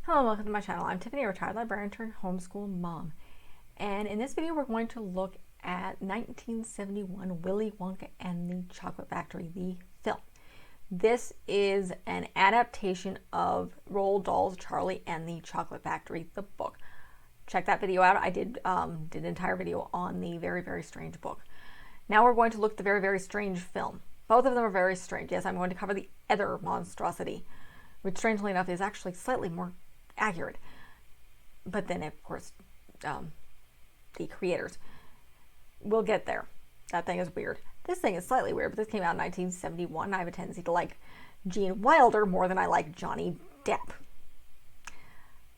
Hello, welcome to my channel. I'm Tiffany, a retired librarian turned homeschool mom. And in this video, we're going to look at 1971 Willy Wonka and the Chocolate Factory, the film. This is an adaptation of Roald Dahl's Charlie and the Chocolate Factory, the book. Check that video out. I did an entire video on the Very, Very Strange book. Now we're going to look at the Very, Very Strange film. Both of them are very strange. Yes, I'm going to cover the other monstrosity, which strangely enough is actually slightly more accurate. But then, of course, the creators will get there. That thing is weird. This thing is slightly weird, but this came out in 1971. I have a tendency to like Gene Wilder more than I like Johnny Depp.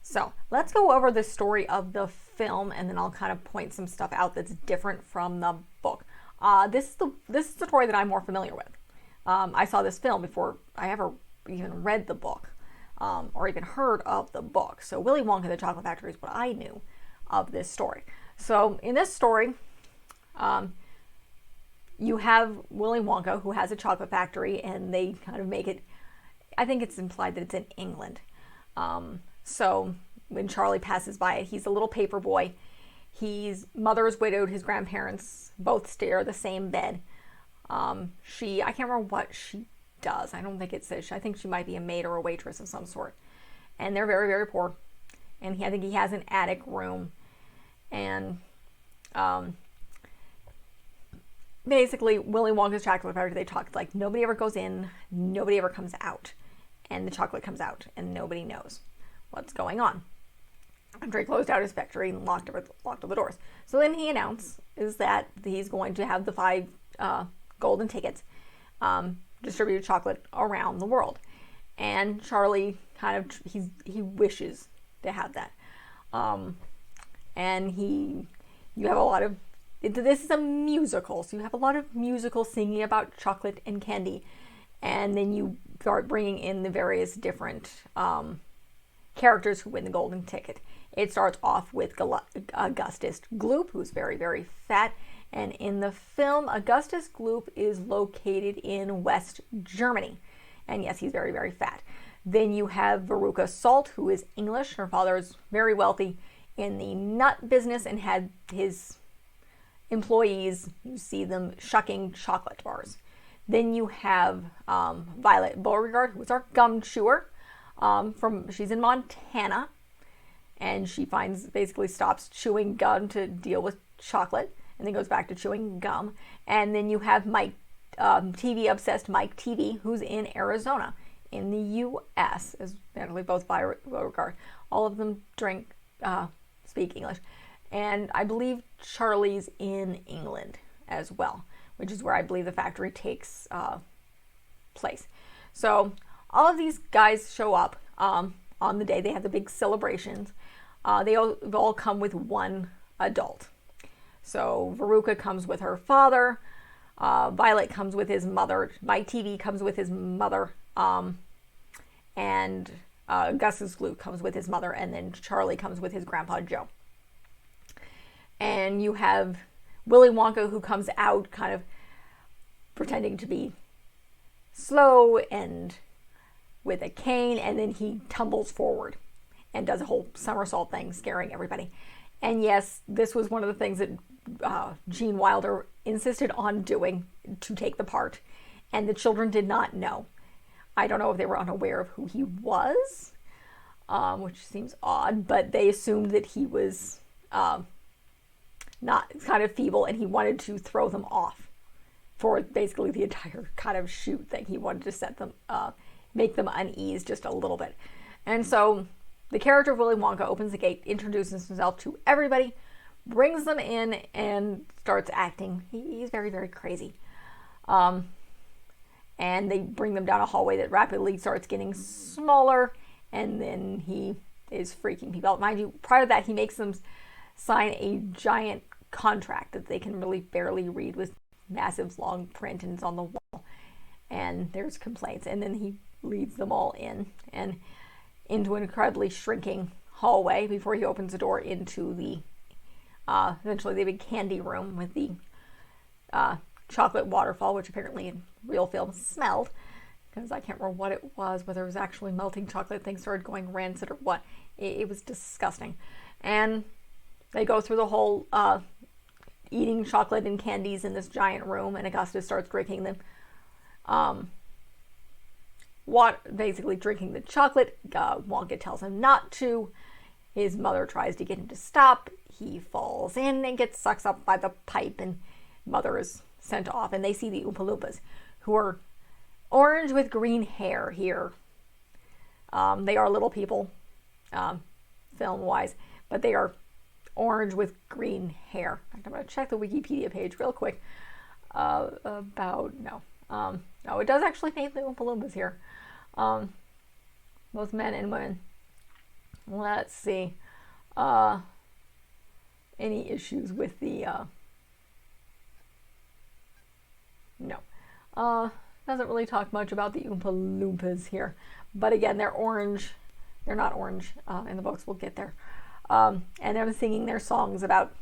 So let's go over the story of the film, and then I'll kind of point some stuff out that's different from the book. This is the story that I'm more familiar with. I saw this film before I ever even read the book. Or even heard of the book. So Willy Wonka and the Chocolate Factory is what I knew of this story. So in this story, you have Willy Wonka, who has a chocolate factory, and they kind of make it, I think it's implied that it's in England. So when Charlie passes by it, he's a little paper boy. His mother is widowed, his grandparents both share the same bed. I can't remember what she does. I don't think it says. I think she might be a maid or a waitress of some sort. And they're very, very poor. And I think he has an attic room. And basically, Willy Wonka's chocolate factory, they talk like nobody ever goes in, nobody ever comes out. And the chocolate comes out, and nobody knows what's going on. Andre closed out his factory and locked all the doors. So then he announced is that he's going to have the 5 golden tickets distributed chocolate around the world. And Charlie kind of, he wishes to have that. And you have a lot of, this is a musical, so you have a lot of musical singing about chocolate and candy. And then you start bringing in the various different characters who win the golden ticket. It starts off with Augustus Gloop, who's very, very fat. And in the film, Augustus Gloop is located in West Germany. And yes, he's very, very fat. Then you have Veruca Salt, who is English. Her father is very wealthy in the nut business and had his employees, you see them shucking chocolate bars. Then you have Violet Beauregard, who's our gum chewer. She's in Montana. And she basically stops chewing gum to deal with chocolate. And then goes back to chewing gum. And then you have Mike, TV-obsessed Mike TV, who's in Arizona, in the U.S., as apparently both Beauregard. All of them speak English. And I believe Charlie's in England as well, which is where I believe the factory takes place. So all of these guys show up on the day. They have the big celebrations. They all come with one adult. So Veruca comes with her father, Violet comes with his mother, Mike TV comes with his mother, and Augustus Gloop comes with his mother, and then Charlie comes with his grandpa Joe. And you have Willy Wonka, who comes out kind of pretending to be slow and with a cane, and then he tumbles forward and does a whole somersault thing, scaring everybody. And yes, this was one of the things that Gene Wilder insisted on doing to take the part, and the children did not know. I don't know if they were unaware of who he was, which seems odd, but they assumed that he was not kind of feeble, and he wanted to throw them off for basically the entire kind of shoot thing. He wanted to set them, make them unease just a little bit. And so the character of Willy Wonka opens the gate, introduces himself to everybody, brings them in, and starts acting. He's very, very crazy. And they bring them down a hallway that rapidly starts getting smaller, and then he is freaking people out. Mind you, prior to that, he makes them sign a giant contract that they can really barely read with massive long print, and it's on the wall. And there's complaints. And then he leads them all in, and into an incredibly shrinking hallway before he opens the door into the eventually the big candy room with the chocolate waterfall, which apparently in real film smelled, because I can't remember what it was, whether it was actually melting chocolate, things started going rancid or what. It was disgusting. And they go through the whole eating chocolate and candies in this giant room, and Augustus starts drinking them. Basically drinking the chocolate. Wonka tells him not to. His mother tries to get him to stop. He falls in and gets sucked up by the pipe, and mother is sent off. And they see the Oompa Loompas, who are orange with green hair here. They are little people, film-wise, but they are orange with green hair. I'm going to check the Wikipedia page real quick. No, it does actually name the Oompa Loompas here. Both men and women. Let's see. Any issues with the... No. Doesn't really talk much about the Oompa Loompas here. But again, they're orange. They're not orange in the books. We'll get there. And they're singing their songs about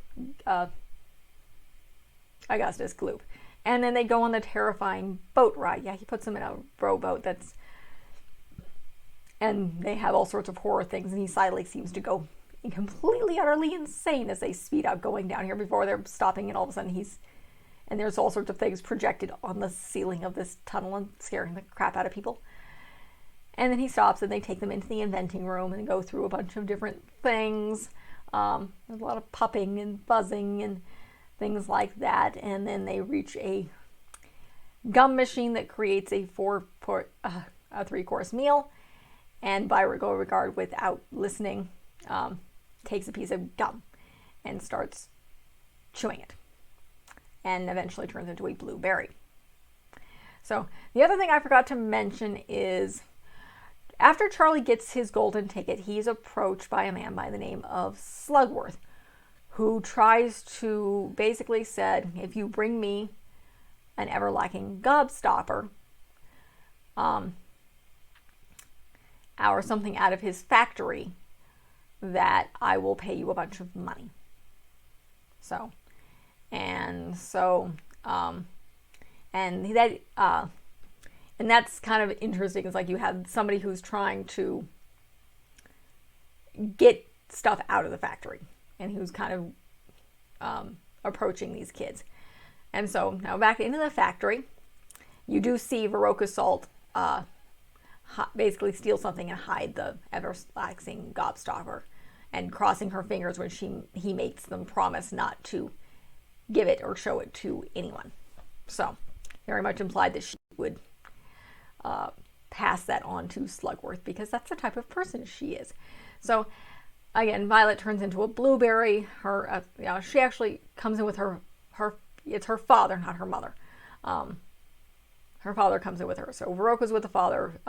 Augustus Gloop. And then they go on the terrifying boat ride. Yeah, he puts them in a rowboat that's... And they have all sorts of horror things, and he silently seems to go completely, utterly insane as they speed up going down here before they're stopping, and all of a sudden and there's all sorts of things projected on the ceiling of this tunnel and scaring the crap out of people. And then he stops, and they take them into the inventing room and go through a bunch of different things. There's a lot of puffing and buzzing and things like that. And then they reach a gum machine that creates a three-course meal. And Beauregard, without listening, takes a piece of gum and starts chewing it. And eventually turns into a blueberry. So the other thing I forgot to mention is after Charlie gets his golden ticket, he's approached by a man by the name of Slugworth, who tries to basically said, if you bring me an ever-lacking gobstopper, or something out of his factory, that I will pay you a bunch of money. And that's kind of interesting. It's like you have somebody who's trying to get stuff out of the factory, and who's kind of approaching these kids. And so now back into the factory, you do see Veruca Salt basically steal something and hide the everlasting gobstopper, and crossing her fingers when he makes them promise not to give it or show it to anyone. So very much implied that she would pass that on to Slugworth, because that's the type of person she is. So again, Violet turns into a blueberry. She actually comes in with her it's her father, not her mother. Her father comes in with her. So Veruca's with the father.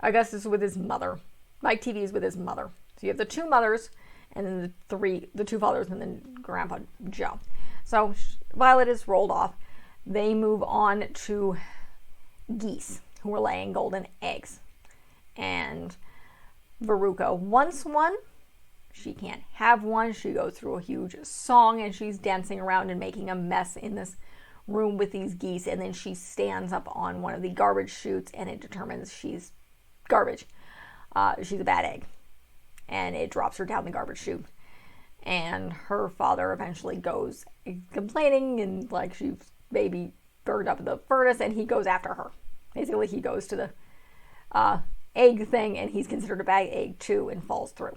Augustus is with his mother. Mike TV is with his mother. So you have the two mothers, and then the two fathers, and then Grandpa Joe. So Violet is rolled off. They move on to geese, who are laying golden eggs. And Veruca wants one. She can't have one. She goes through a huge song, and she's dancing around and making a mess in this room with these geese, and then she stands up on one of the garbage chutes, and it determines she's garbage. She's a bad egg, and it drops her down the garbage chute. And her father eventually goes complaining, and like she's maybe burned up in the furnace, and he goes after her. Basically, he goes to the egg thing, and he's considered a bad egg too, and falls through.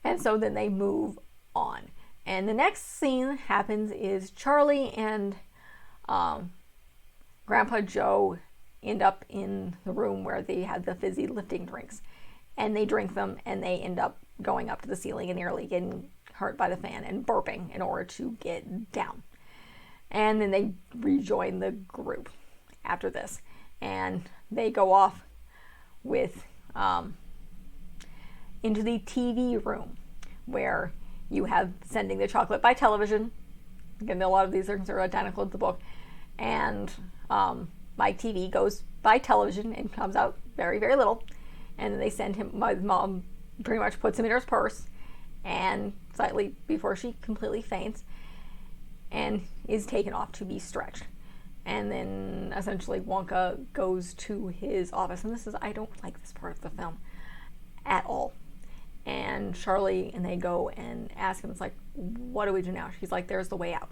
And so then they move on. And the next scene happens is Charlie and Grandpa Joe end up in the room where they have the fizzy lifting drinks. And they drink them, and they end up going up to the ceiling and nearly getting hurt by the fan and burping in order to get down. And then they rejoin the group after this. And they go off with into the TV room, where you have sending the chocolate by television. Again, a lot of these things are identical to the book. And Mike TV goes by television and comes out very, very little. And then they send him, my mom pretty much puts him in her purse, and slightly before she completely faints, and is taken off to be stretched. And then essentially Wonka goes to his office. And I don't like this part of the film at all. And Charlie and they go and ask him, it's like, what do we do now? She's like, there's the way out.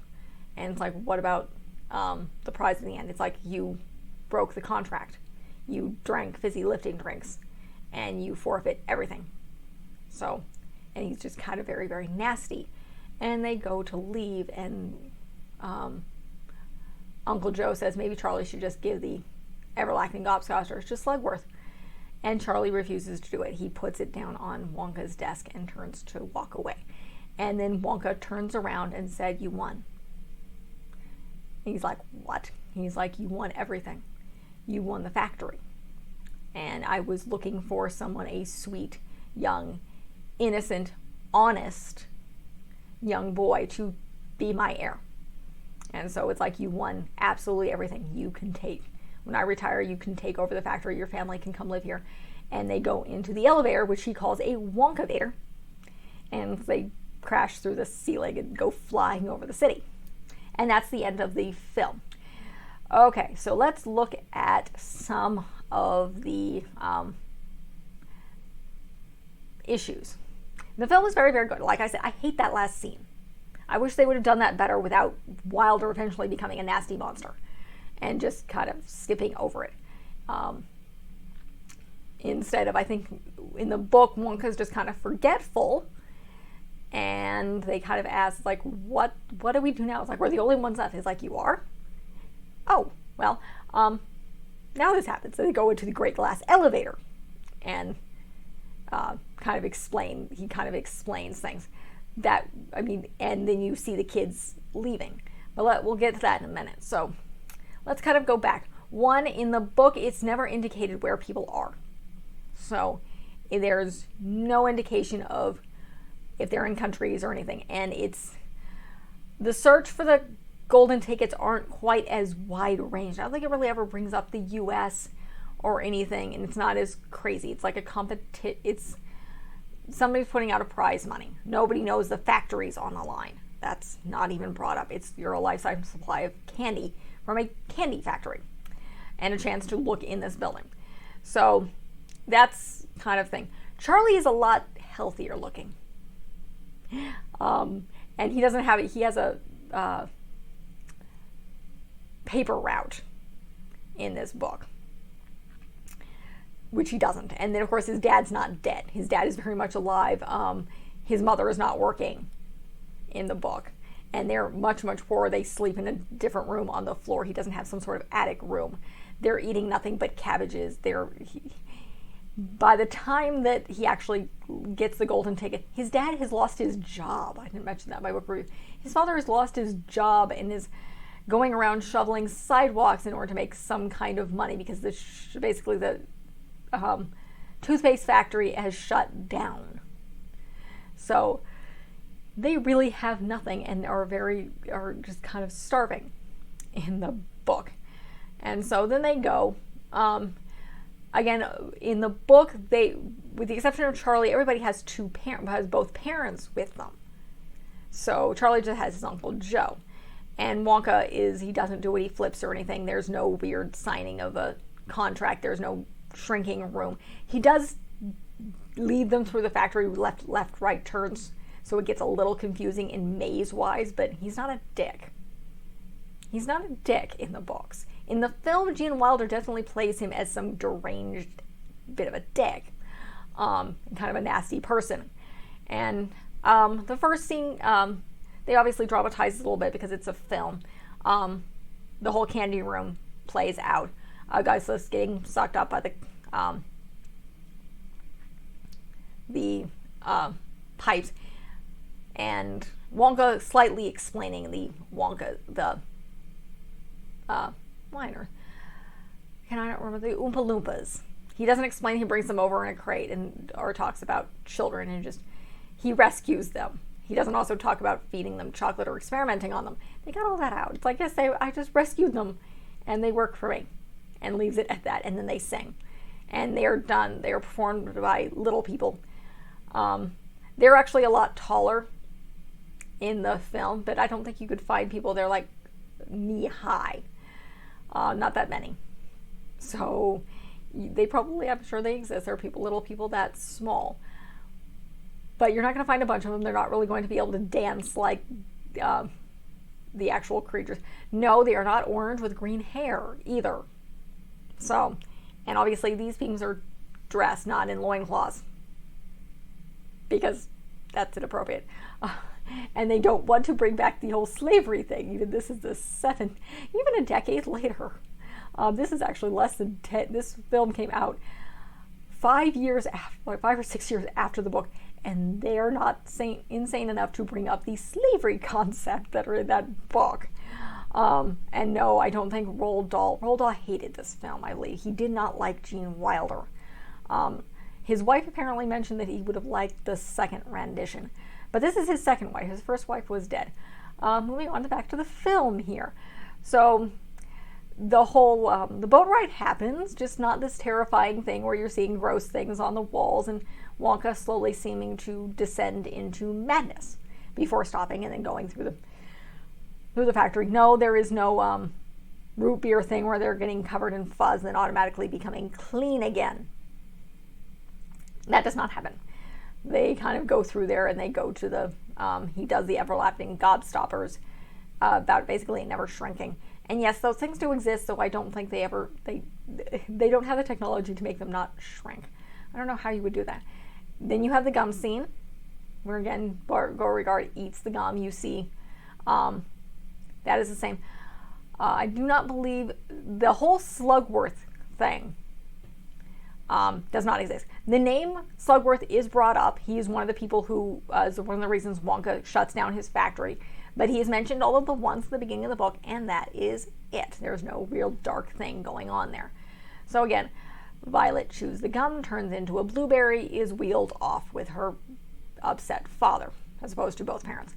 And it's like, what about the prize in the end? It's like, you broke the contract. You drank fizzy lifting drinks and you forfeit everything. So, and he's just kind of very, very nasty. And they go to leave, and Uncle Joe says maybe Charlie should just give the everlasting gobstoppers to Slugworth. And Charlie refuses to do it. He puts it down on Wonka's desk and turns to walk away. And then Wonka turns around and said, you won. And he's like, what? He's like, you won everything. You won the factory. And I was looking for someone, a sweet, young, innocent, honest young boy to be my heir. And so it's like, you won absolutely everything. You can take, when I retire, you can take over the factory. Your family can come live here. And they go into the elevator, which he calls a Wonkavator. And they crash through the ceiling and go flying over the city. And that's the end of the film. Okay, so let's look at some of the issues. The film is very, very good. Like I said, I hate that last scene. I wish they would have done that better without Wilder eventually becoming a nasty monster and just kind of skipping over it. Instead of, I think, in the book, Wonka's just kind of forgetful, and they kind of ask, like, what do we do now? It's like, we're the only ones left. It's like, you are? Oh, well, now this happens. So they go into the Great Glass Elevator and he kind of explains things that, I mean, and then you see the kids leaving. But we'll get to that in a minute. So let's kind of go back. One, in the book, it's never indicated where people are. So there's no indication of if they're in countries or anything. And the search for the golden tickets aren't quite as wide range. I don't think it really ever brings up the US or anything, and it's not as crazy. It's like it's somebody's putting out a prize money. Nobody knows the factory's on the line. That's not even brought up. It's your lifetime supply of candy from a candy factory and a chance to look in this building. So that's kind of thing. Charlie is a lot healthier looking. And he doesn't have it. He has a paper route in this book, which he doesn't. And then, of course, his dad's not dead. His dad is very much alive. His mother is not working in the book. And they're much, much poorer. They sleep in a different room on the floor. He doesn't have some sort of attic room. They're eating nothing but cabbages. By the time that he actually gets the golden ticket, his dad has lost his job. I didn't mention that in my book review. His father has lost his job and is going around shoveling sidewalks in order to make some kind of money because basically the toothpaste factory has shut down. So they really have nothing and are just kind of starving in the book. And so then they go. Again, in the book, with the exception of Charlie, everybody has both parents with them. So Charlie just has his Uncle Joe. And Wonka he doesn't do any flips or anything. There's no weird signing of a contract. There's no shrinking room. He does lead them through the factory left, right turns. So it gets a little confusing in maze-wise, but he's not a dick. He's not a dick in the books. In the film, Gene Wilder definitely plays him as some deranged bit of a dick, kind of a nasty person. And the first scene, they obviously dramatize it a little bit because it's a film. The whole candy room plays out. A guy's just getting sucked up by the pipes, and Wonka slightly explaining the liner. And I don't remember the Oompa Loompas. He doesn't explain. He brings them over in a crate or talks about children and he rescues them. He doesn't also talk about feeding them chocolate or experimenting on them. They got all that out. It's like, yes, I just rescued them and they work for me, and leaves it at that. And then they sing, and they are done. They are performed by little people. They're actually a lot taller in the film, but I don't think you could find people. They're like knee high. Not that many. So they probably, I'm sure they exist. There are little people that small. But you're not going to find a bunch of them. They're not really going to be able to dance like the actual creatures. No, they are not orange with green hair either. So, and obviously these beings are dressed not in loincloths, because that's inappropriate. And they don't want to bring back the whole slavery thing. Even this is even a decade later. This is actually less than 10. This film came out 5 or 6 years after the book, and they're not insane enough to bring up the slavery concept that are in that book. And no, I don't think Roald Dahl hated this film, I believe. He did not like Gene Wilder. His wife apparently mentioned that he would have liked the second rendition. But this is his second wife. His first wife was dead. Moving on back to the film here. So the whole the boat ride happens, just not this terrifying thing where you're seeing gross things on the walls and Wonka slowly seeming to descend into madness before stopping and then going through the factory. No, there is no root beer thing where they're getting covered in fuzz and then automatically becoming clean again. That does not happen. They kind of go through there and they go to he does the everlasting gobstoppers about basically never shrinking. And yes, those things do exist, so I don't think they don't have the technology to make them not shrink. I don't know how you would do that. Then you have the gum scene, where again, Beauregard eats the gum. You see, that is the same. I do not believe the whole Slugworth thing does not exist. The name Slugworth is brought up. He is one of the people who is one of the reasons Wonka shuts down his factory. But he has mentioned all of the once at the beginning of the book, and that is it. There's no real dark thing going on there. So again, Violet chews the gum, turns into a blueberry, is wheeled off with her upset father, as opposed to both parents,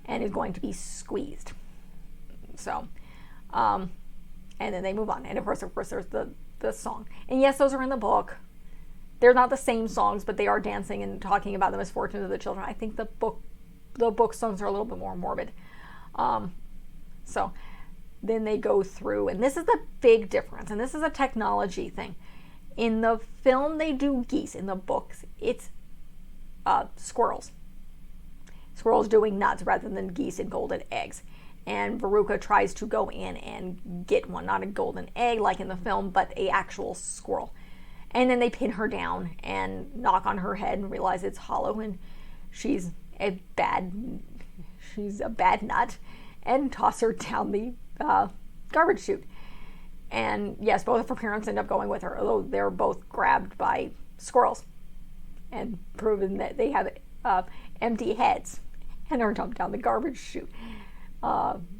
and is going to be squeezed. So, and then they move on. And of course, there's the song. And yes, those are in the book. They're not the same songs, but they are dancing and talking about the misfortunes of the children. I think the book songs are a little bit more morbid. So then they go through, and this is the big difference, and this is a technology thing. In the film, they do geese. In the books, it's squirrels. Squirrels doing nuts rather than geese and golden eggs. And Veruca tries to go in and get one, not a golden egg like in the film, but a actual squirrel. And then they pin her down and knock on her head and realize it's hollow, and she's a bad nut, and toss her down the garbage chute. And yes, both of her parents end up going with her, although they're both grabbed by squirrels and proven that they have empty heads and are dumped down the garbage chute.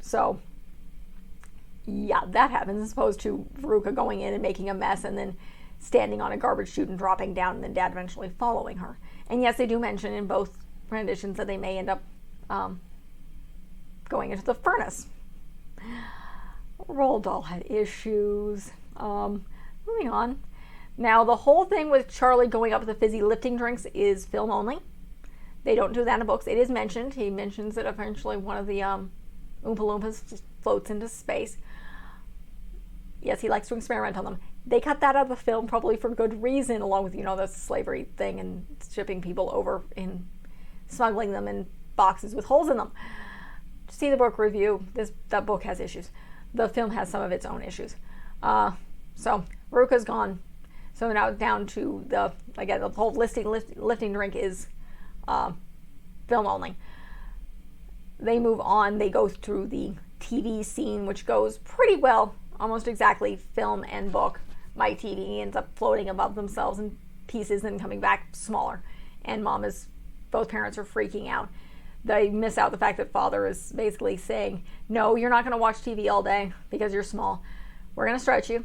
So yeah, that happens, as opposed to Veruca going in and making a mess and then standing on a garbage chute and dropping down, and then Dad eventually following her. And yes, they do mention in both renditions that they may end up going into the furnace. Roald Dahl had issues. Moving on. Now, the whole thing with Charlie going up with the fizzy lifting drinks is film only. They don't do that in the books. It is mentioned. He mentions that eventually one of the Oompa Loompas floats into space. Yes, he likes to experiment on them. They cut that out of the film probably for good reason, along with, the slavery thing and shipping people over and smuggling them in boxes with holes in them. See the book review. That book has issues. The film has some of its own issues. So Veruca's gone. So now down to the whole lifting drink is film only. They move on. They go through the TV scene, which goes pretty well, almost exactly film and book. My TV ends up floating above themselves in pieces and coming back smaller. And both parents are freaking out. They miss out the fact that father is basically saying, no, you're not going to watch TV all day because you're small. We're going to stretch you,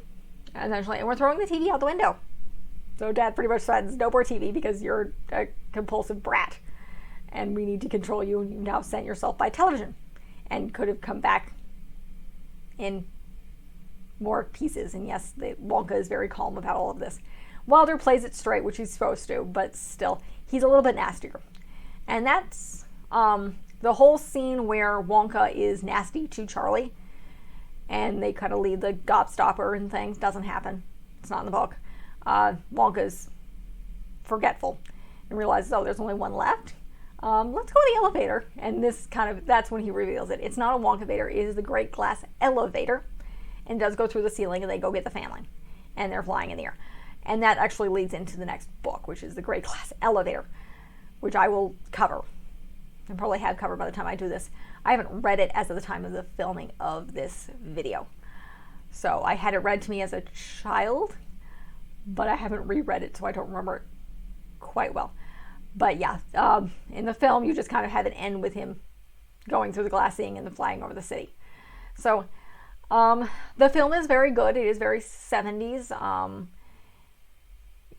essentially, and we're throwing the TV out the window. So Dad pretty much says, no more TV because you're a compulsive brat, and we need to control you, and you now sent yourself by television, and could have come back in more pieces. And yes, Wonka is very calm about all of this. Wilder plays it straight, which he's supposed to, but still, he's a little bit nastier. And that's the whole scene where Wonka is nasty to Charlie and they kind of lead the gobstopper and things. Doesn't happen. It's not in the book. Wonka's forgetful and realizes, oh, there's only one left. Let's go to the elevator. And that's when he reveals it. It's not a Wonka-vator. It is the great glass elevator, and does go through the ceiling, and they go get the family, and they're flying in the air. And that actually leads into the next book, which is the great glass elevator, which I will cover. I probably have covered by the time I do this. I haven't read it as of the time of the filming of this video. So I had it read to me as a child, but I haven't reread it, so I don't remember it quite well. But yeah, in the film, you just kind of have it end with him going through the glassing and then flying over the city. So the film is very good. It is very 70s.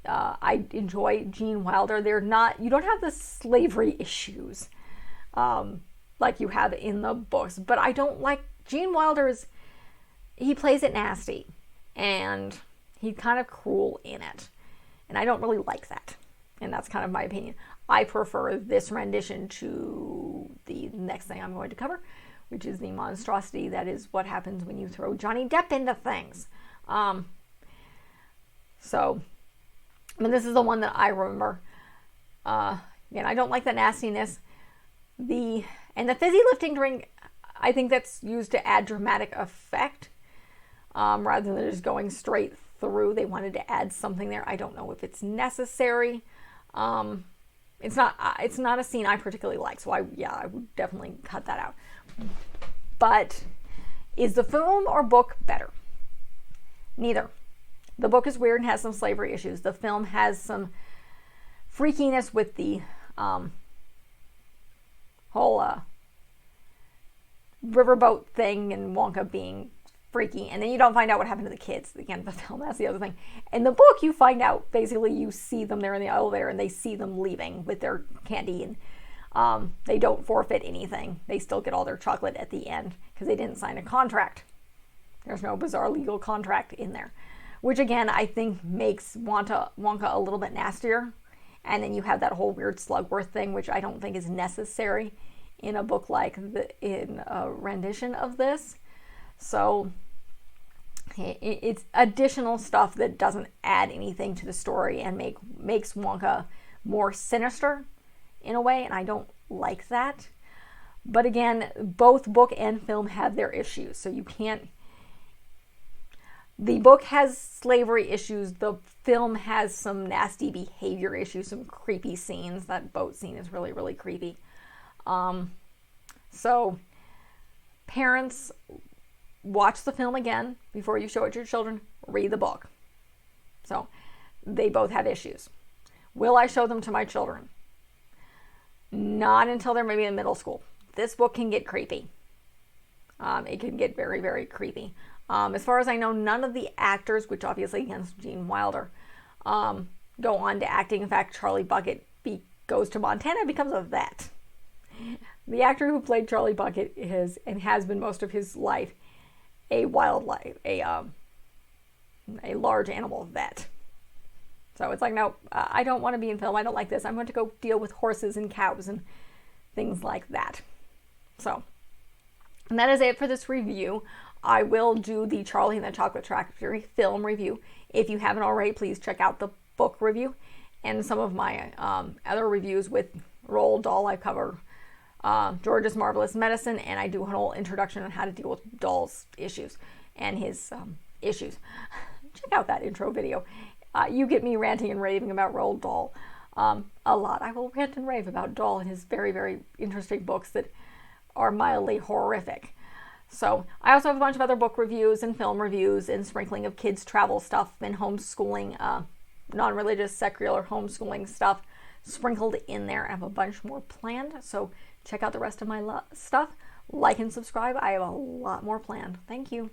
I enjoy Gene Wilder. You don't have the slavery issues like you have in the books, but I don't like Gene Wilder. He plays it nasty, and he's kind of cruel in it, and I don't really like that, and that's kind of my opinion. I prefer this rendition to the next thing I'm going to cover, which is the monstrosity that is what happens when you throw Johnny Depp into things. This is the one that I remember. Again, I don't like the nastiness. The fizzy lifting drink, I think that's used to add dramatic effect rather than just going straight through. They wanted to add something there. I don't know if it's necessary. It's not a scene I particularly like, so I would definitely cut that out. But is the film or book better? Neither. The book is weird and has some slavery issues. The film has some freakiness with the whole riverboat thing and Wonka being freaky. And then you don't find out what happened to the kids at the end of the film. That's the other thing. In the book, you find out, basically, you see them there in the elevator and they see them leaving with their candy, and they don't forfeit anything. They still get all their chocolate at the end because they didn't sign a contract. There's no bizarre legal contract in there, which again, I think makes Wonka a little bit nastier. And then you have that whole weird Slugworth thing, which I don't think is necessary in a book in a rendition of this. So it's additional stuff that doesn't add anything to the story and makes Wonka more sinister in a way, and I don't like that. But again, both book and film have their issues, so you can't. The book has slavery issues. The film has some nasty behavior issues, some creepy scenes. That boat scene is really, really creepy. So parents, watch the film again before you show it to your children. Read the book. So they both have issues. Will I show them to my children? Not until they're maybe in middle school. This book can get creepy. It can get very, very creepy. As far as I know, none of the actors, which obviously against Gene Wilder, go on to acting. In fact, Charlie Bucket goes to Montana and becomes a vet. The actor who played Charlie Bucket is, and has been most of his life, a large animal vet. So it's like, no, I don't want to be in film. I don't like this. I'm going to go deal with horses and cows and things like that. So, and that is it for this review. I will do the Charlie and the Chocolate Factory film review. If you haven't already, please check out the book review and some of my other reviews with Roald Dahl. I cover George's Marvelous Medicine, and I do a whole introduction on how to deal with Dahl's issues and his issues. Check out that intro video. You get me ranting and raving about Roald Dahl a lot. I will rant and rave about Dahl and his very, very interesting books that are mildly horrific. So I also have a bunch of other book reviews and film reviews and sprinkling of kids' travel stuff and homeschooling, non-religious, secular homeschooling stuff sprinkled in there. I have a bunch more planned, so check out the rest of my stuff. Like and subscribe. I have a lot more planned. Thank you.